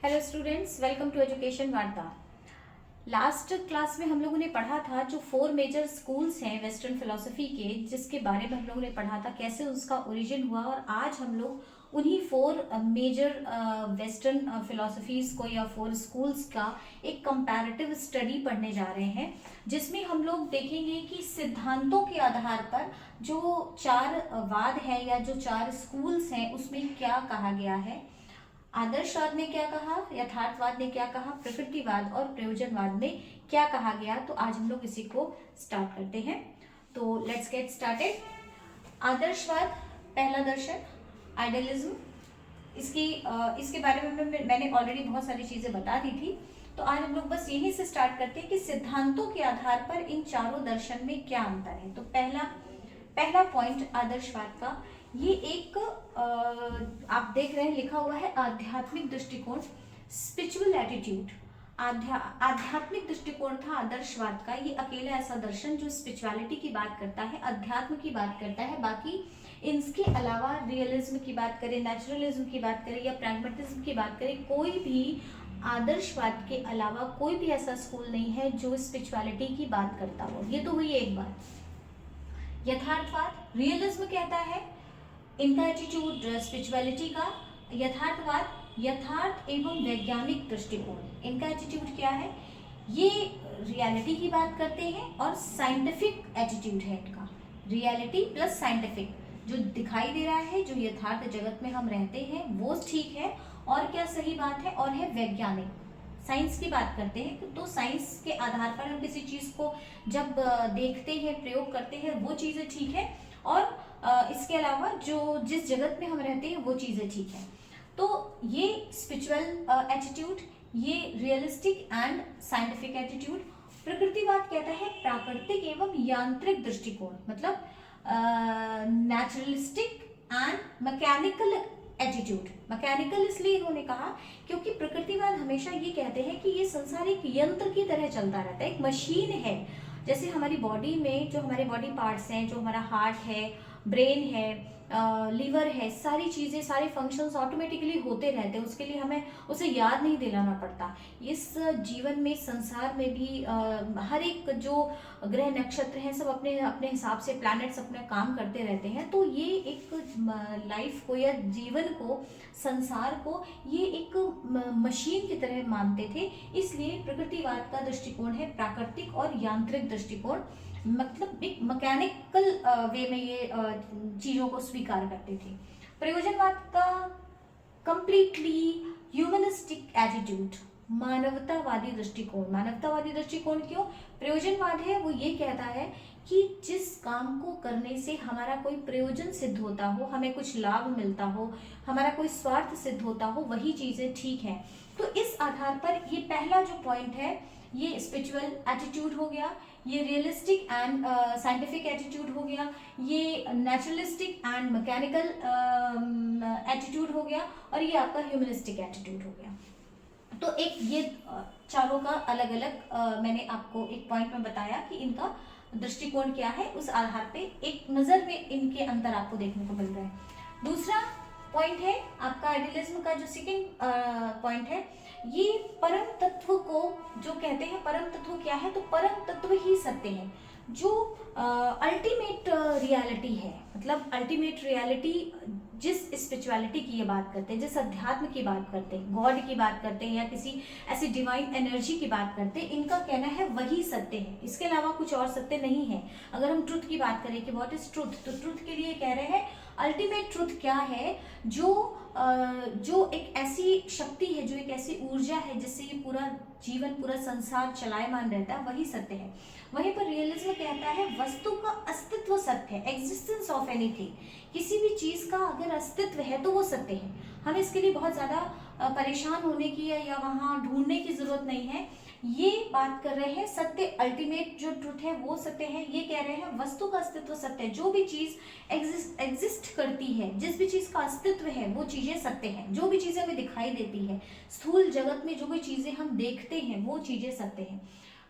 Hello students, welcome to education Varta. Last class में हम लोगों ने पढ़ा था जो 4 मेजर स्कूल्स हैं वेस्टर्न फिलोसफी के, जिसके बारे में हम लोगों ने पढ़ा था कैसे उसका ओरिजिन हुआ। और आज हम लोग उन्हीं 4 मेजर वेस्टर्न फिलोसफीज को या 4 स्कूल्स का एक कंपैरेटिव स्टडी पढ़ने जा रहे हैं, जिसमें हम लोग देखेंगे कि सिद्धांतों के आधार पर जो 4 वाद है या जो 4 स्कूल्स हैं उसमें क्या कहा गया है। आदर्शवाद ने क्या कहा, यथार्थवाद ने क्या कहा, प्रकृतिवाद और प्रयोजनवाद में क्या कहा गया। तो आज हम लोग इसी को स्टार्ट करते हैं। तो लेट्स गेट स्टार्टेड। आदर्शवाद, पहला दर्शन, आइडियलिज्म। इसके बारे में मैंने ऑलरेडी बहुत सारी चीजें बता दी थी। तो आज हम लोग बस यहीं से स्टार्ट करते हैं कि सिद्धांतों के आधार पर इन चारों दर्शन में क्या अंतर है। तो पहला पॉइंट आदर्शवाद का, ये एक आप देख रहे हैं लिखा हुआ है आध्यात्मिक दृष्टिकोण, स्पिरिचुअल एटीट्यूड। आध्यात्मिक दृष्टिकोण था आदर्शवाद का। ये अकेला ऐसा दर्शन जो स्पिरिचुअलिटी की बात करता है, अध्यात्म की बात करता है। बाकी इसके अलावा रियलिज्म की बात करें, नेचुरलिज्म की बात करें या प्रैग्मेटिज्म की बात करें, कोई भी आदर्शवाद के अलावा कोई भी ऐसा स्कूल नहीं है जो स्पिरिचुअलिटी की बात करता हो। ये तो हुई एक बात। यथार्थवाद, रियलिज्म कहता है इनका एटीट्यूड स्पिरिचुअलिटी का। यथार्थवाद, यथार्थ एवं वैज्ञानिक दृष्टिकोण, इनका एटीट्यूड क्या है, ये रियलिटी की बात करते हैं और साइंटिफिक एटीट्यूड है इनका। रियलिटी प्लस साइंटिफिक, जो दिखाई दे रहा है, जो यथार्थ जगत में हम रहते हैं वो ठीक है और क्या सही बात है, और है वैज्ञानिक, साइंस की बात करते हैं। तो साइंस के आधार पर हम किसी चीज को जब देखते हैं, प्रयोग करते हैं, वो चीजें ठीक है। और इसके अलावा जो जिस जगत में हम रहते हैं वो चीजें ठीक है। तो ये स्पिरिचुअल एटीट्यूड, ये रियलिस्टिक एंड साइंटिफिक एटीट्यूड। प्रकृतिवाद कहता है प्राकृतिक एवं यांत्रिक दृष्टिकोण, मतलब naturalistic and mechanical attitude. Mechanical इसलिए इन्होंने कहा क्योंकि प्रकृतिवाद हमेशा ये कहते हैं कि ये संसार एक यंत्र की तरह चलता रहता है, एक मशीन है। जैसे हमारी बॉडी में जो हमारे बॉडी पार्ट्स हैं, जो हमारा हार्ट है, ब्रेन है, लीवर है, सारी चीज़ें, सारे फंक्शंस ऑटोमेटिकली होते रहते हैं। उसके लिए हमें उसे याद नहीं दिलाना पड़ता। इस जीवन में, संसार में भी हर एक जो ग्रह नक्षत्र हैं सब अपने अपने हिसाब से, प्लैनेट्स अपना काम करते रहते हैं। तो ये एक लाइफ को या जीवन को, संसार को ये एक मशीन की तरह मानते थे। इसलिए प्रकृतिवाद का दृष्टिकोण है प्राकृतिक और यांत्रिक दृष्टिकोण, मतलब एक मैकेनिकल वे में ये चीजों को स्वीकार करते थे। प्रयोजनवाद का कंप्लीटली ह्यूमनिस्टिक एटीट्यूड, मानवतावादी दृष्टिकोण। मानवतावादी दृष्टिकोण क्यों? प्रयोजनवाद है वो ये कहता है कि जिस काम को करने से हमारा कोई प्रयोजन सिद्ध होता हो, हमें कुछ लाभ मिलता हो, हमारा कोई स्वार्थ सिद्ध होता हो, वही चीजें ठीक है। तो इस आधार पर ये पहला जो पॉइंट है, ये स्पिरिचुअल एटीट्यूड हो गया, ये रियलिस्टिक एंड साइंटिफिक एटीट्यूड हो गया, ये नेचुरलिस्टिक एंड मैकेनिकल एटीट्यूड हो गया, और ये आपका ह्यूमनिस्टिक एटीट्यूड हो गया। तो एक ये चारों का अलग अलग मैंने आपको एक पॉइंट में बताया कि इनका दृष्टिकोण क्या है, उस आधार पे एक नजर में इनके अंतर आपको देखने को मिल रहा है। दूसरा पॉइंट है आपका आइडियलिज्म का, जो सेकंड पॉइंट है, ये परम तत्व को जो कहते हैं, परम तत्व क्या है, तो परम तत्व ही सत्य है, जो अल्टीमेट रियलिटी है। मतलब अल्टीमेट रियलिटी जिस स्पिरिचुअलिटी की ये बात करते हैं, जिस अध्यात्म की बात करते हैं, गॉड की बात करते हैं या किसी ऐसी डिवाइन एनर्जी की बात करते हैं, इनका कहना है वही सत्य है, इसके अलावा कुछ और सत्य नहीं है। अगर हम ट्रुथ की बात करें कि व्हाट इज ट्रुथ, तो ट्रुथ के लिए कह रहे हैं अल्टीमेट ट्रुथ क्या है, जो एक ऐसी शक्ति है, जो एक ऐसी ऊर्जा है जिससे ये पूरा जीवन, पूरा संसार चलायमान रहता है, वही सत्य है। वहीं पर रियलिज्म कहता है वस्तु का अस्तित्व सत्य है, एग्जिस्टेंस ऑफ एनीथिंग, किसी भी चीज का अगर अस्तित्व है तो वो सत्य है। हमें इसके लिए बहुत ज्यादा परेशान होने की या वहां ढूंढने की जरूरत नहीं है। ये बात कर रहे हैं सत्य, अल्टीमेट जो ट्रुथ है वो सत्य है। ये कह रहे हैं वस्तु का अस्तित्व सत्य है, जो भी चीज एग्जिस्ट करती है, जिस भी चीज का अस्तित्व है वो चीजें सत्य है। जो भी चीजें हमें दिखाई देती है स्थूल जगत में, जो भी चीजें हम देखते हैं वो चीजें सत्य है।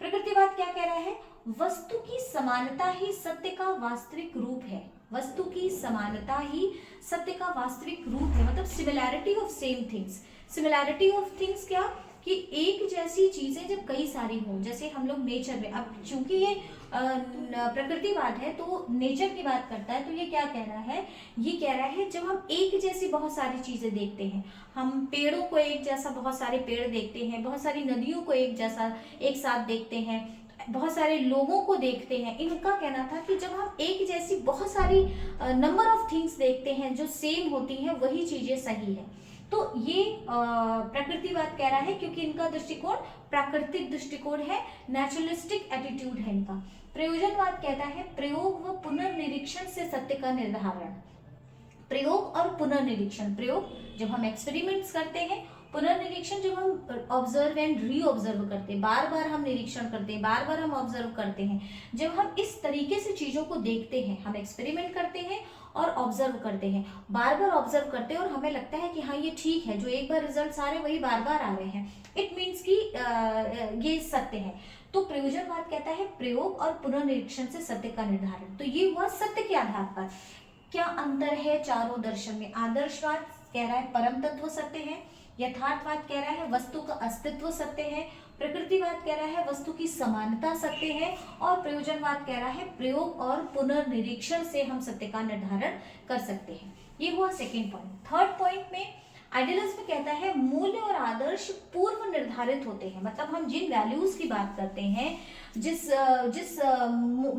प्रकृतिवाद क्या कह रहा है, वस्तु की समानता ही सत्य का वास्तविक रूप है। वस्तु की समानता ही सत्य का वास्तविक रूप है, मतलब similarity of same things. Similarity of things क्या, कि एक जैसी चीजें जब कई सारी हों, जैसे हम लोग नेचर में, अब चूंकि ये प्रकृतिवाद है तो नेचर की बात करता है, तो ये क्या कह रहा है, ये कह रहा है जब हम एक जैसी बहुत सारी चीजें देखते हैं, हम पेड़ों को एक जैसा बहुत सारे पेड़ देखते हैं, बहुत सारी नदियों को एक जैसा एक साथ देखते हैं, बहुत सारे लोगों को देखते हैं, इनका कहना था कि जब हम एक जैसी बहुत सारी नंबर ऑफ थिंग्स देखते हैं जो सेम होती हैं, वही चीजें सही है। तो ये प्रकृतिवाद कह रहा है, क्योंकि इनका दृष्टिकोण प्राकृतिक दृष्टिकोण है, नेचुरलिस्टिक एटीट्यूड है इनका। प्रयोजनवाद कहता है प्रयोग व पुनर्निरीक्षण से सत्य का निर्धारण। प्रयोग और पुनर्निरीक्षण, प्रयोग जब हम एक्सपेरिमेंट्स करते हैं, पुनर्निरीक्षण जब हम ऑब्जर्व एंड री ऑब्जर्व करते हैं, बार बार हम निरीक्षण करते हैं, बार बार हम ऑब्जर्व करते हैं, जब हम इस तरीके से चीजों को देखते हैं, हम एक्सपेरिमेंट करते हैं और ऑब्जर्व करते हैं, बार बार ऑब्जर्व करते हैं और हमें लगता है कि हाँ ये ठीक है, जो एक बार रिजल्ट आ रहे हैं वही बार बार आ रहे हैं, इट मीन्स कि ये सत्य है। तो प्रयोजनवाद कहता है प्रयोग और पुनर्निरीक्षण से सत्य का निर्धारण। तो ये हुआ सत्य के आधार पर। क्या अंतर है चारों दर्शन में? आदर्शवाद कह रहा है परम तत्व सत्य है, यथार्थवाद कह रहा है वस्तु का अस्तित्व सत्य है, प्रकृतिवाद कह रहा है वस्तु की समानता सत्य है, और प्रयोजनवाद कह रहा है प्रयोग और पुनर्निरीक्षण से हम सत्य का निर्धारण कर सकते हैं। ये हुआ सेकेंड पॉइंट। थर्ड पॉइंट में आइडियलिज्म कहता है मूल्य और आदर्श पूर्व निर्धारित होते हैं, मतलब हम जिन वैल्यूज की बात करते हैं, जिस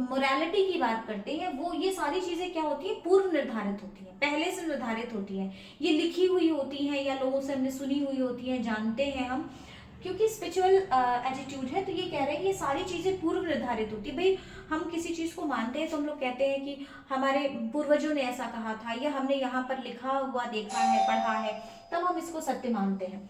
मोरालिटी की बात करते हैं, वो ये सारी चीजें क्या होती है, पूर्व निर्धारित होती है, पहले से निर्धारित होती है, ये लिखी हुई होती है या लोगों से हमने सुनी हुई होती है, जानते हैं हम, क्योंकि स्पिरिचुअल एटीट्यूड है। तो ये कह रहे हैं ये सारी चीजें पूर्व निर्धारित होती है। भाई हम किसी चीज को मानते हैं तो हम लोग कहते हैं कि हमारे पूर्वजों ने ऐसा कहा था, या हमने यहाँ पर लिखा हुआ देखा है, पढ़ा है, तब हम इसको सत्य मानते हैं।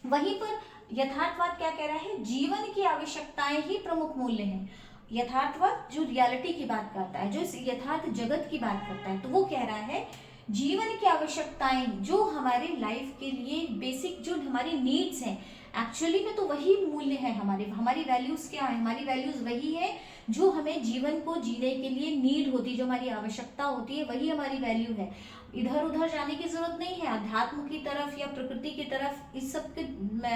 वहीं पर यथार्थवाद क्या कह रहा है, जीवन की आवश्यकताएं ही प्रमुख मूल्य हैं। यथार्थवाद जो रियलिटी की बात करता है, जो यथार्थ जगत की बात करता है, तो वो कह रहा है जीवन की आवश्यकताएं जो हमारे लाइफ के लिए बेसिक, जो हमारी नीड्स हैं, एक्चुअली में तो वही मूल्य है हमारी वैल्यूज क्या है, हमारी वैल्यूज वही है जो हमें जीवन को जीने के लिए नीड होती है, जो हमारी आवश्यकता होती है, वही हमारी वैल्यू है। इधर उधर जाने की जरूरत नहीं है, अध्यात्म की तरफ या प्रकृति की तरफ इस सब के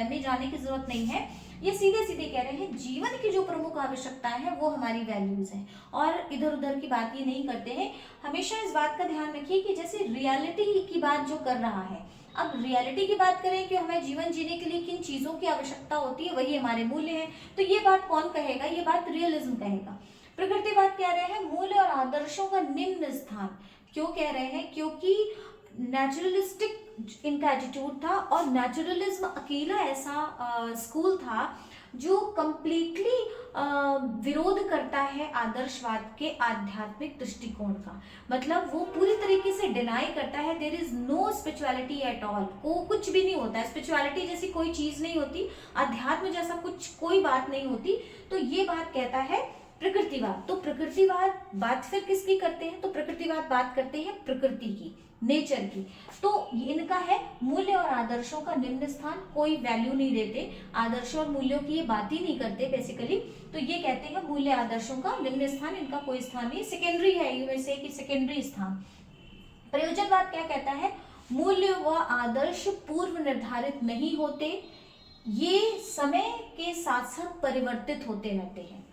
में जाने की जरूरत नहीं है। ये सीधे सीधे कह रहे हैं जीवन की जो प्रमुख आवश्यकताएं हैं वो हमारी वैल्यूज हैं, और इधर उधर की बात ये नहीं करते हैं। हमेशा इस बात का ध्यान रखिए कि जैसे रियलिटी की बात जो कर रहा है, अब रियलिटी की बात करें कि हमें जीवन जीने के लिए किन चीजों की आवश्यकता होती है, वही हमारे मूल्य हैं, तो ये बात कौन कहेगा, ये बात रियलिज्म कहेगा। प्रकृतिवाद कह रहे हैं मूल्य और आदर्शों का निम्न स्थान। क्यों कह रहे हैं, क्योंकि नेचुरलिस्टिक इनका एटीट्यूड था, और नेचुरलिज्म अकेला ऐसा स्कूल था जो कंप्लीटली विरोध करता है आदर्शवाद के आध्यात्मिक दृष्टिकोण का। मतलब वो पूरी तरीके से डिनाई करता है there is no spirituality at all, को कुछ भी नहीं होता है, स्पिरिचुअलिटी जैसी कोई चीज नहीं होती, अध्यात्म जैसा कुछ कोई बात नहीं होती। तो ये बात कहता है प्रकृतिवाद। तो प्रकृतिवाद बात फिर किसकी करते हैं, तो प्रकृतिवाद बात करते हैं प्रकृति की, नेचर की। तो इनका है मूल्य और आदर्शों का निम्न स्थान, कोई वैल्यू नहीं देते, आदर्शों और मूल्यों की ये बात ही नहीं करते बेसिकली। तो ये कहते हैं मूल्य आदर्शों का निम्न स्थान, इनका कोई स्थान नहीं, सेकेंडरी है, यू में से कि सेकेंडरी स्थान। प्रयोजनवाद क्या कहता है, मूल्य व आदर्श पूर्व निर्धारित नहीं होते, ये समय के साथ साथ परिवर्तित होते रहते हैं।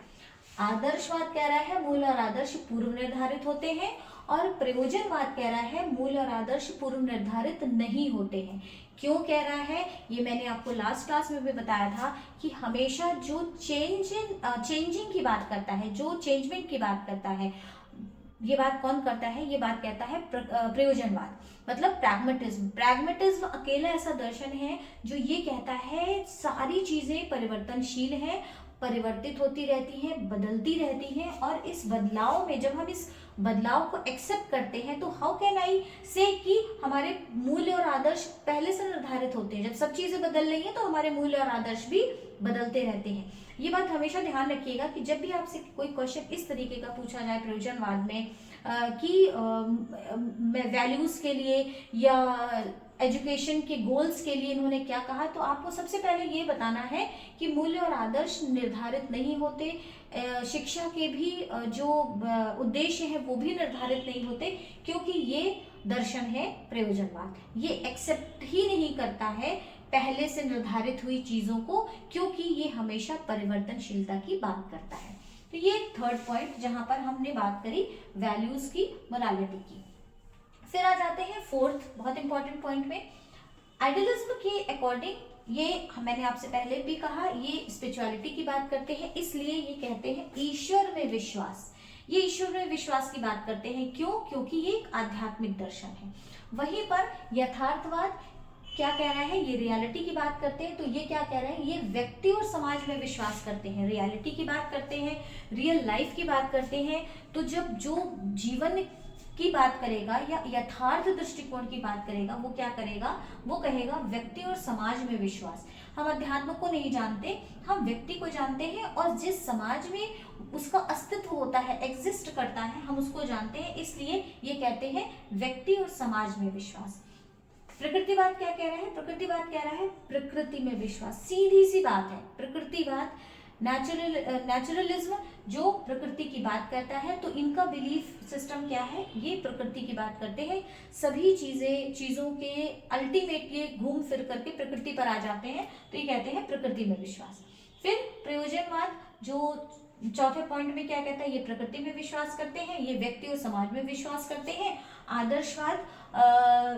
आदर्शवाद कह रहा है मूल्य और आदर्श पूर्व निर्धारित होते हैं, और प्रयोजनवाद कह रहा है मूल्य और आदर्श पूर्व निर्धारित नहीं होते हैं। क्यों कह रहा है, ये मैंने आपको लास्ट क्लास में भी बताया था कि हमेशा जो चेंजिंग की बात करता है, जो चेंजमेंट की बात करता है, ये बात कौन करता है, ये बात कहता है प्रयोजनवाद, मतलब प्रैग्मेटिज्म। प्रैग्मेटिज्म अकेला ऐसा दर्शन है जो ये कहता है सारी चीजें परिवर्तनशील हैं, परिवर्तित होती रहती हैं, बदलती रहती हैं, और इस बदलाव में जब हम इस बदलाव को एक्सेप्ट करते हैं तो हाउ कैन आई से कि हमारे मूल्य और आदर्श पहले से निर्धारित होते हैं। जब सब चीजें बदल रही हैं तो हमारे मूल्य और आदर्श भी बदलते रहते हैं। ये बात हमेशा ध्यान रखिएगा कि जब भी आपसे कोई क्वेश्चन इस तरीके का पूछा जाए प्रयोजनवाद में कि वैल्यूज के लिए या एजुकेशन के गोल्स के लिए इन्होंने क्या कहा, तो आपको सबसे पहले ये बताना है कि मूल्य और आदर्श निर्धारित नहीं होते, शिक्षा के भी जो उद्देश्य है वो भी निर्धारित नहीं होते, क्योंकि ये दर्शन है प्रयोजनवाद, ये एक्सेप्ट ही नहीं करता है पहले से निर्धारित हुई चीजों को, क्योंकि ये हमेशा परिवर्तनशीलता की बात करता है। तो ये थर्ड पॉइंट जहां पर हमने बात करी वैल्यूज की, मोरालिटी की। फिर आ जाते हैं फोर्थ बहुत इंपॉर्टेंट पॉइंट में। आइडियलिज्म के अकॉर्डिंग ये मैंने आपसे पहले भी कहा, ये स्पिरिचुअलिटी की बात करते हैं, इसलिए ये कहते हैं ईश्वर में विश्वास। ये ईश्वर में विश्वास की बात करते हैं, क्यों? क्योंकि ये एक आध्यात्मिक दर्शन है। वहीं पर यथार्थवाद क्या कह रहा है, ये रियलिटी की बात करते हैं, तो ये क्या कह रहे हैं, ये व्यक्ति और समाज में विश्वास करते हैं, रियलिटी की बात करते हैं, रियल लाइफ की बात करते हैं। तो जब जो जीवन की बात करेगा या यथार्थ दृष्टिकोण की बात करेगा, वो क्या करेगा, वो कहेगा व्यक्ति और समाज में विश्वास। हम अध्यात्म को नहीं जानते, हम व्यक्ति को जानते हैं, और जिस समाज में उसका अस्तित्व होता है, एग्जिस्ट करता है, हम उसको जानते हैं, इसलिए ये कहते हैं व्यक्ति और समाज में विश्वास। प्रकृतिवाद क्या कह रहा है, प्रकृतिवाद कह रहा है प्रकृति में विश्वास। सीधी सी बात है, प्रकृतिवाद नेचुरलिज्म जो प्रकृति की बात करता है, तो इनका बिलीफ सिस्टम क्या है, ये प्रकृति की बात करते हैं। सभी चीजों के अल्टीमेट ये घूम फिर करके प्रकृति पर आ जाते हैं, तो ये कहते हैं प्रकृति में विश्वास। फिर प्रयोजनवाद जो चौथे पॉइंट में क्या कहता है, ये प्रकृति में विश्वास करते हैं, ये व्यक्ति और समाज में विश्वास करते हैं। आदर्शवाद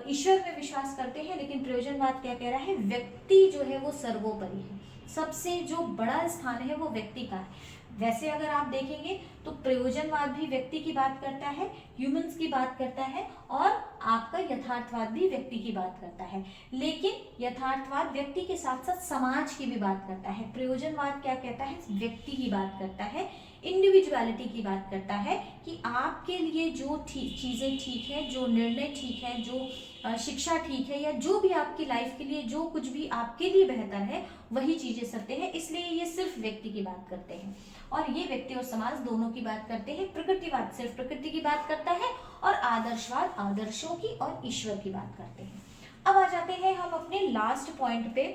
ईश्वर में विश्वास करते हैं, लेकिन प्रयोजनवाद क्या कह रहा है, व्यक्ति जो है वो सर्वोपरि है, सबसे जो बड़ा स्थान है वो व्यक्ति का है। वैसे अगर आप देखेंगे तो प्रयोजनवाद भी व्यक्ति की बात करता है, ह्यूमंस की बात करता है, और आपका यथार्थवाद भी व्यक्ति की बात करता है। लेकिन यथार्थवाद व्यक्ति के साथ साथ समाज की भी बात करता है। प्रयोजनवाद क्या कहता है, व्यक्ति की बात करता है, इंडिविजुअलिटी की बात करता है, कि आपके लिए जो चीजें ठीक है, जो निर्णय ठीक है, जो शिक्षा ठीक है, या जो भी आपकी लाइफ के लिए जो कुछ भी आपके लिए बेहतर है, वही चीजें सत्य है, इसलिए ये सिर्फ व्यक्ति की बात करते हैं। और ये व्यक्ति और समाज दोनों की बात करते हैं। प्रकृतिवाद सिर्फ प्रकृति की बात करता है, और आदर्शवाद आदर्शों की और ईश्वर की बात करते हैं। अब आ जाते हैं हम अपने लास्ट पॉइंट पे,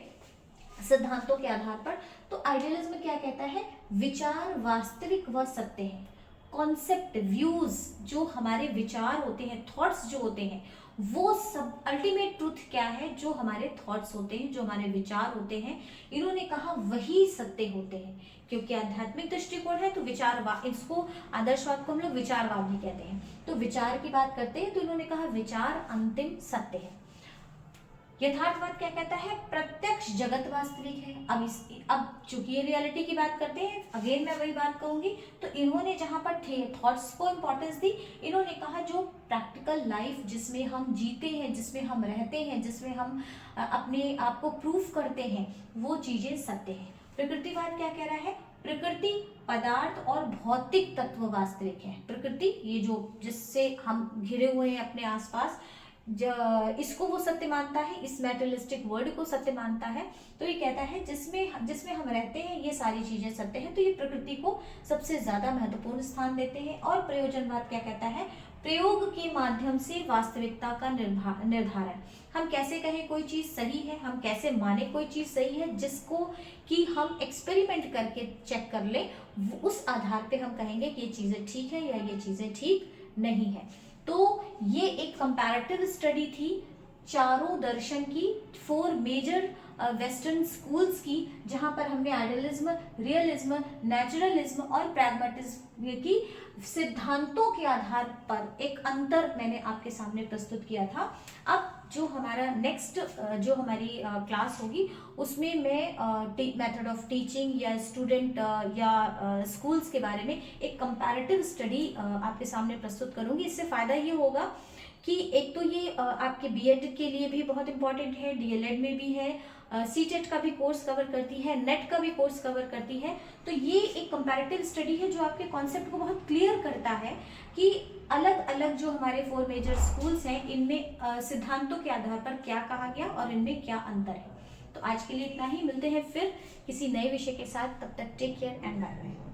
सिद्धांतों के आधार पर। तो आइडियलिज्म क्या कहता है, विचार वास्तविक व सत्य है। कॉन्सेप्ट, व्यूज, जो हमारे विचार होते हैं, थॉट्स जो होते हैं, वो सब अल्टीमेट ट्रूथ क्या है, जो हमारे थॉट्स होते हैं, जो हमारे विचार होते हैं, इन्होंने कहा वही सत्य होते हैं। क्योंकि आध्यात्मिक दृष्टिकोण है तो विचारवाद, इसको आदर्शवाद को हम लोग विचारवाद भी कहते हैं, तो विचार की बात करते हैं, तो इन्होंने कहा विचार अंतिम सत्य है। यथार्थवाद क्या कहता है, प्रत्यक्ष जगत वास्तविक है। अब चूंकि ये रियलिटी की बात करते हैं, अगेन मैं वही बात कहूंगी, तो इन्होंने जहां पर थॉट्स को इंपॉर्टेंस दी, इन्होंने कहा जो प्रैक्टिकल लाइफ जिसमें हम जीते हैं, जिसमें हम रहते हैं, जिसमें हम अपने आप को प्रूफ करते हैं, वो चीजें सत्य है। प्रकृतिवाद क्या कह रहा है, प्रकृति, पदार्थ और भौतिक तत्व वास्तविक है। प्रकृति, ये जो जिससे हम घिरे हुए हैं अपने आसपास, इसको वो सत्य मानता है, इस मेटेरियलिस्टिक वर्ल्ड को सत्य मानता है। तो ये कहता है जिसमें हम रहते हैं, ये सारी चीजें सत्य हैं, तो ये प्रकृति को सबसे ज्यादा महत्वपूर्ण स्थान देते हैं। और प्रयोजनवाद क्या कहता है, प्रयोग के माध्यम से वास्तविकता का निर्धारण। हम कैसे कहें कोई चीज सही है, हम कैसे माने कोई चीज सही है, जिसको कि हम एक्सपेरिमेंट करके चेक कर ले, उस आधार पे हम कहेंगे कि ये चीजें ठीक है या ये चीजें ठीक नहीं है। तो ये एक कंपैरेटिव स्टडी थी चारों दर्शन की, 4 मेजर वेस्टर्न स्कूल्स की, जहां पर हमने आइडियलिज्म, रियलिज्म, नेचुरलिज्म और प्रैग्मेटिज्म की सिद्धांतों के आधार पर एक अंतर मैंने आपके सामने प्रस्तुत किया था। अब जो हमारा नेक्स्ट जो हमारी क्लास होगी, उसमें मैं मेथड ऑफ टीचिंग या स्टूडेंट या स्कूल्स के बारे में एक कंपैरेटिव स्टडी आपके सामने प्रस्तुत करूंगी। इससे फायदा ये होगा कि एक तो ये आपके बीएड के लिए भी बहुत इंपॉर्टेंट है, डीएलएड में भी है, सीटेट का भी कोर्स कवर करती है, नेट का भी कोर्स कवर करती है। तो ये एक कंपैरेटिव स्टडी है जो आपके कॉन्सेप्ट को बहुत क्लियर करता है कि अलग अलग जो हमारे 4 मेजर स्कूल्स हैं, इनमें सिद्धांतों के आधार पर क्या कहा गया और इनमें क्या अंतर है। तो आज के लिए इतना ही, मिलते हैं फिर किसी नए विषय के साथ, तब तक take care and bye bye.